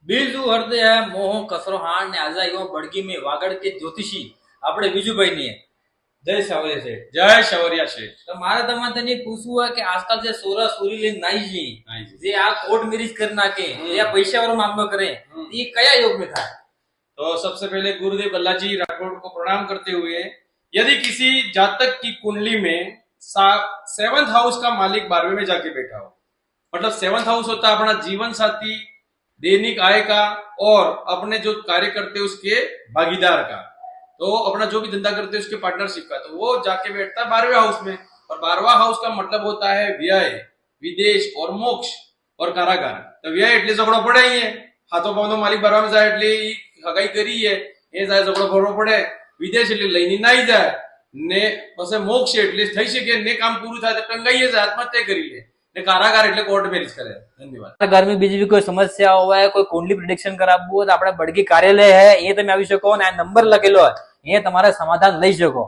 બીજું હૃદય મોહ કસરો હાણ ને આજા એવા બળગી में વાગડ કે જ્યોતિષી આપણે બીજુભાઈ ની જય સાવરે છે। जय शौर्या शेठ। તો મારે તમારે તને પૂછવું હોય કે આજકાલ જે સોરા સોરી લઈને નાઈ જી नाई जी। જે આ કોર્ટ મેરેજ કરી નાખે या पैसा वाला मामलो करे ये कया योग में था। तो सबसे पहले गुरुदेव बल्ला जी राठौड़ को प्रणाम करते हुए, यदि किसी जातक की कुंडली में 7th हाउस का मालिक 12वें में जाके बैठा हो, मतलब 7th हाउस होता है अपना जीवन साथी, दैनिक आय का और अपने जो कार्य करते हैं उसके भागीदार का, तो अपना जो भी धंधा करते हैं उसके पार्टनरशिप का, तो वो जाके बैठता है 12वें हाउस में। और 12वां हाउस का मतलब होता है व्यय, विदेश और मोक्ष और कारागार। तो व्यय એટલે ઝઘડો પડે અહીંયા, હાથો પાવનો માલિક ભરવામાં જાય એટલે ઈ હગાઈ કરી है એ જાય ઝઘડો ભરવો પડે, વિદેશ એટલે લઈને નાઈ જાય ને પછી મોક્ષ એટલે થઈ શકે ને કામ પૂરું થાય તો ટંગાઈએ જાય આત્મહત્યા કરી લે ને કારાગાર એટલે કોર્ટ મેરેજ કરે। ધન્યવાદ। घर में बीजी भी कोई समस्या हुआ है कोई कुंडली प्रिडिक्शन करावવું હોય તો આપણે બળગી કાર્યાલય है ये તમે આવી શકો અને આ નંબર લખેલો હોય એ તમારે સમાધાન લઈ શકો।